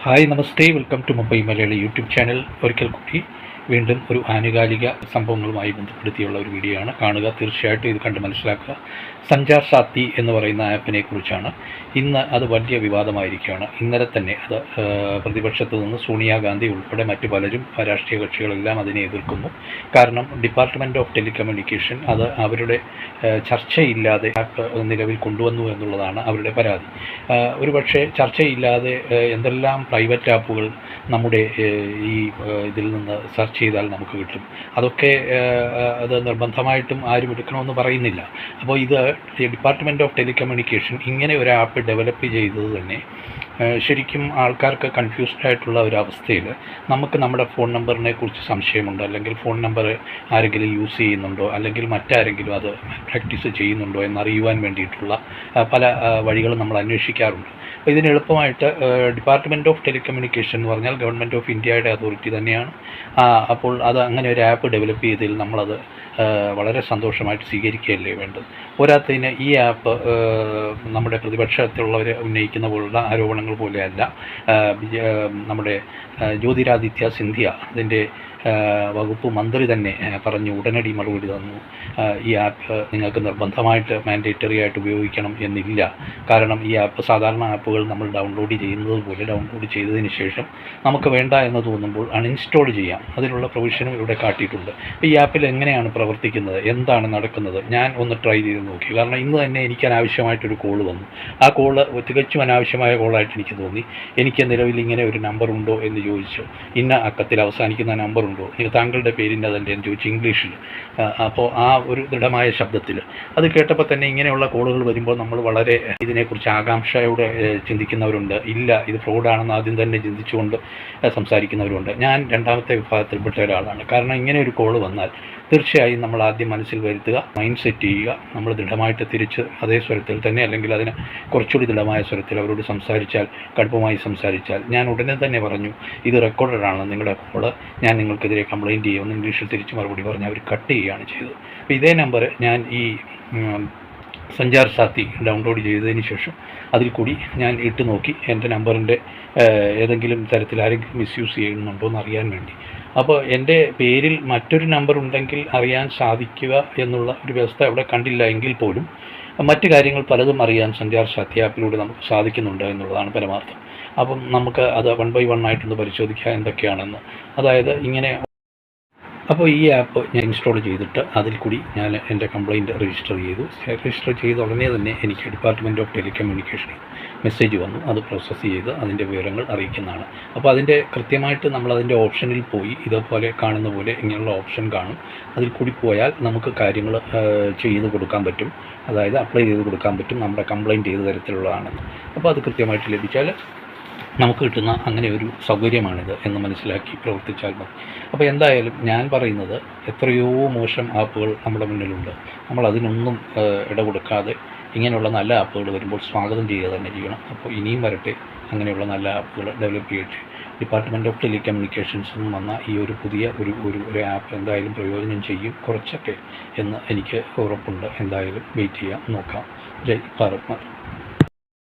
Hi നമസ്തേ, welcome to Mumbai Malayali YouTube channel. ഒരിക്കൽ കൂടി വീണ്ടും ഒരു ആനുകാലിക സംഭവങ്ങളുമായി ബന്ധപ്പെടുത്തിയുള്ള ഒരു വീഡിയോ ആണ് കാണുക. തീർച്ചയായിട്ടും ഇത് കണ്ട് മനസ്സിലാക്കുക. സഞ്ചാർ സാത്തി എന്ന് പറയുന്ന ആപ്പിനെ കുറിച്ചാണ്. ഇന്ന് അത് വലിയ വിവാദമായിരിക്കുകയാണ്. ഇന്നലെ തന്നെ അത് പ്രതിപക്ഷത്തു നിന്ന് സോണിയാഗാന്ധി ഉൾപ്പെടെ മറ്റു പലരും രാഷ്ട്രീയ കക്ഷികളെല്ലാം അതിനെ എതിർക്കുന്നു. കാരണം ഡിപ്പാർട്ട്മെൻറ്റ് ഓഫ് ടെലികമ്മ്യൂണിക്കേഷൻ അത് അവരുടെ ചർച്ചയില്ലാതെ ആപ്പ് നിലവിൽ കൊണ്ടുവന്നു എന്നുള്ളതാണ് അവരുടെ പരാതി. ഒരുപക്ഷെ ചർച്ചയില്ലാതെ എന്തെല്ലാം പ്രൈവറ്റ് ആപ്പുകൾ നമ്മുടെ ഈ ഇതിൽ നിന്ന് സെർച്ച് ചെയ്താൽ നമുക്ക് കിട്ടും. അതൊക്കെ അത് നിർബന്ധമായിട്ടും ആരും എടുക്കണമെന്ന് പറയുന്നില്ല. അപ്പോൾ ഇത് ഡിപ്പാർട്ട്മെൻറ്റ് ഓഫ് ടെലികമ്മ്യൂണിക്കേഷൻ ഇങ്ങനെ ഒരു ആപ്പ് ഡെവലപ്പ് ചെയ്തത് തന്നെ ശരിക്കും ആൾക്കാർക്ക് കൺഫ്യൂസ്ഡ് ആയിട്ടുള്ള ഒരു അവസ്ഥയിൽ നമുക്ക് നമ്മുടെ ഫോൺ നമ്പറിനെ കുറിച്ച് സംശയമുണ്ട്, അല്ലെങ്കിൽ ഫോൺ നമ്പർ ആരെങ്കിലും യൂസ് ചെയ്യുന്നുണ്ടോ, അല്ലെങ്കിൽ മറ്റാരെങ്കിലും അത് പ്രാക്ടീസ് ചെയ്യുന്നുണ്ടോ എന്നറിയുവാൻ വേണ്ടിയിട്ടുള്ള പല വഴികളും നമ്മൾ അന്വേഷിക്കാറുണ്ട്. അപ്പോൾ ഇതിന് എളുപ്പമായിട്ട് ഡിപ്പാർട്ട്മെൻറ്റ് ഓഫ് ടെലികമ്മ്യൂണിക്കേഷൻ എന്ന് പറഞ്ഞാൽ ഗവൺമെൻറ് ഓഫ് ഇന്ത്യയുടെ അതോറിറ്റി തന്നെയാണ്. അപ്പോൾ അത് അങ്ങനെ ഒരു ആപ്പ് ഡെവലപ്പ് ചെയ്തതിൽ നമ്മളത് വളരെ സന്തോഷമായിട്ട് സ്വീകരിക്കുകയല്ലേ വേണ്ടത്. പോരാത്തതിന് ഈ ആപ്പ് നമ്മുടെ പ്രതിപക്ഷത്തുള്ളവർ ഉന്നയിക്കുന്ന പോലുള്ള ആരോപണങ്ങൾ പോലെയല്ല. നമ്മുടെ ജ്യോതിരാദിത്യ സിന്ധ്യ അതിൻ്റെ വകുപ്പ് മന്ത്രി തന്നെ പറഞ്ഞു, ഉടനടി മറുപടി തന്നു, ഈ ആപ്പ് നിങ്ങൾക്ക് നിർബന്ധമായിട്ട് മാൻഡേറ്ററി ആയിട്ട് ഉപയോഗിക്കണം എന്നില്ല. കാരണം ഈ ആപ്പ് സാധാരണ ആപ്പുകൾ നമ്മൾ ഡൗൺലോഡ് ചെയ്യുന്നത് പോലെ ഡൗൺലോഡ് ചെയ്തതിന് ശേഷം നമുക്ക് വേണ്ട എന്ന് തോന്നുമ്പോൾ അൺഇൻസ്റ്റാൾ ചെയ്യാം. അതിനുള്ള പ്രൊവിഷനും ഇവിടെ കാട്ടിയിട്ടുണ്ട്. ഈ ആപ്പിൽ എങ്ങനെയാണ് പ്രവർത്തിക്കുന്നത്, എന്താണ് നടക്കുന്നത്, ഞാൻ ഒന്ന് ട്രൈ ചെയ്ത് നോക്കി. കാരണം ഇന്ന് തന്നെ എനിക്ക് അനാവശ്യമായിട്ടൊരു കോള് വന്നു. ആ കോള് തികച്ചും അനാവശ്യമായ കോളായിട്ട് എനിക്ക് തോന്നി. എനിക്ക് നിലവിൽ ഇങ്ങനെ ഒരു നമ്പർ ഉണ്ടോ എന്ന് ചോദിച്ചു. ഇന്ന അക്കത്തിൽ അവസാനിക്കുന്ന നമ്പർ ഉണ്ടോ, താങ്കളുടെ പേരിൻ്റെ അതല്ലേ എന്ന് ചോദിച്ചു ഇംഗ്ലീഷിൽ. അപ്പോൾ ആ ഒരു ദൃഢമായ ശബ്ദത്തിൽ അത് കേട്ടപ്പോൾ തന്നെ ഇങ്ങനെയുള്ള കോളുകൾ വരുമ്പോൾ നമ്മൾ വളരെ ഇതിനെക്കുറിച്ച് ആകാംക്ഷയോടെ ചിന്തിക്കുന്നവരുണ്ട്. ഇല്ല, ഇത് ഫ്രോഡാണെന്ന് ആദ്യം തന്നെ ചിന്തിച്ചുകൊണ്ട് സംസാരിക്കുന്നവരുണ്ട്. ഞാൻ രണ്ടാമത്തെ വിഭാഗത്തിൽപ്പെട്ട ഒരാളാണ്. കാരണം ഇങ്ങനെ ഒരു കോള് വന്നാൽ തീർച്ചയായും നമ്മൾ ആദ്യം മനസ്സിൽ വരുത്തുക, മൈൻഡ് സെറ്റ് ചെയ്യുക. നമ്മൾ ദൃഢമായിട്ട് തിരിച്ച് അതേ സ്വരത്തിൽ തന്നെ, അല്ലെങ്കിൽ അതിന് കുറച്ചുകൂടി ദൃഢമായ സ്വരത്തിൽ അവരോട് സംസാരിച്ചാൽ, കടുപ്പമായി സംസാരിച്ചാൽ, ഞാൻ ഉടനെ തന്നെ പറഞ്ഞു, ഇത് റെക്കോർഡഡാണ് നിങ്ങളുടെ കോള്, ഞാൻ നിങ്ങൾക്കെതിരെ കംപ്ലയിൻറ്റ് ചെയ്യുമെന്ന് ഇംഗ്ലീഷിൽ തിരിച്ച് മറുപടി പറഞ്ഞ് അവർ കട്ട് ചെയ്യുകയാണ് ചെയ്തത്. അപ്പോൾ ഇതേ നമ്പർ ഞാൻ ഈ സഞ്ചാർ സാത്തി ഡൗൺലോഡ് ചെയ്തതിന് ശേഷം അതിൽ കൂടി ഞാൻ ഇട്ട് നോക്കി, എൻ്റെ നമ്പറിൻ്റെ ഏതെങ്കിലും തരത്തിൽ ആരെങ്കിലും മിസ്യൂസ് ചെയ്യുന്നുണ്ടോ എന്ന് അറിയാൻ വേണ്ടി. അപ്പോൾ എൻ്റെ പേരിൽ മറ്റൊരു നമ്പർ ഉണ്ടെങ്കിൽ അറിയാൻ സാധിക്കുക എന്നുള്ള ഒരു വ്യവസ്ഥ അവിടെ കണ്ടില്ല എങ്കിൽ പോലും മറ്റു കാര്യങ്ങൾ പലതും അറിയാൻ സഞ്ചാർ സാത്തി ആപ്പിലൂടെ നമുക്ക് സാധിക്കുന്നുണ്ട് എന്നുള്ളതാണ് പരമാർത്ഥം. അപ്പം നമുക്ക് അത് 1 by 1 ആയിട്ടൊന്ന് പരിശോധിക്കുക എന്തൊക്കെയാണെന്ന്. അതായത് ഇങ്ങനെ, അപ്പോൾ ഈ ആപ്പ് ഞാൻ ഇൻസ്റ്റാൾ ചെയ്തിട്ട് അതിൽ കൂടി ഞാൻ എൻ്റെ കംപ്ലയിൻറ്റ് രജിസ്റ്റർ ചെയ്ത ഉടനെ തന്നെ എനിക്ക് ഡിപ്പാർട്ട്മെൻറ്റ് ഓഫ് ടെലികമ്മ്യൂണിക്കേഷനിൽ മെസ്സേജ് വന്നു. അത് പ്രോസസ്സ് ചെയ്ത് അതിൻ്റെ വിവരങ്ങൾ അറിയിക്കുന്നതാണ്. അപ്പോൾ അതിൻ്റെ കൃത്യമായിട്ട് നമ്മളതിൻ്റെ ഓപ്ഷനിൽ പോയി ഇതേപോലെ കാണുന്ന പോലെ ഇങ്ങനെയുള്ള ഓപ്ഷൻ കാണും. അതിൽ കൂടി പോയാൽ നമുക്ക് കാര്യങ്ങൾ ചെയ്ത് കൊടുക്കാൻ പറ്റും. അതായത് അപ്ലൈ ചെയ്ത് കൊടുക്കാൻ പറ്റും, നമ്മുടെ കംപ്ലയിൻറ്റ് ഏത് തരത്തിലുള്ളതാണെന്ന്. അപ്പോൾ അത് കൃത്യമായിട്ട് ലഭിച്ചാൽ നമുക്ക് കിട്ടുന്ന അങ്ങനെ ഒരു സൗകര്യമാണിത് എന്ന് മനസ്സിലാക്കി പ്രവർത്തിച്ചാൽ മതി. അപ്പോൾ എന്തായാലും ഞാൻ പറയുന്നത്, എത്രയോ മോശം ആപ്പുകൾ നമ്മുടെ മുന്നിലുണ്ട്. നമ്മൾ അതിനൊന്നും ഇടകൊടുക്കാതെ ഇങ്ങനെയുള്ള നല്ല ആപ്പുകൾ വരുമ്പോൾ സ്വാഗതം ചെയ്യുക തന്നെ ചെയ്യണം. അപ്പോൾ ഇനിയും വരട്ടെ അങ്ങനെയുള്ള നല്ല ആപ്പുകൾ ഡെവലപ്പ് ചെയ്യട്ടെ. ഡിപ്പാർട്ട്മെൻറ്റ് ഓഫ് ടെലികമ്മ്യൂണിക്കേഷൻസിൽ നിന്ന് വന്ന ഈ ഒരു പുതിയ ഒരു ആപ്പ് എന്തായാലും പ്രയോജനം ചെയ്യും കുറച്ചൊക്കെ എന്ന് എനിക്ക് ഉറപ്പുണ്ട്. എന്തായാലും വെയിറ്റ് ചെയ്യാം, നോക്കാം. ജയ് ഭാരത് മാതാ.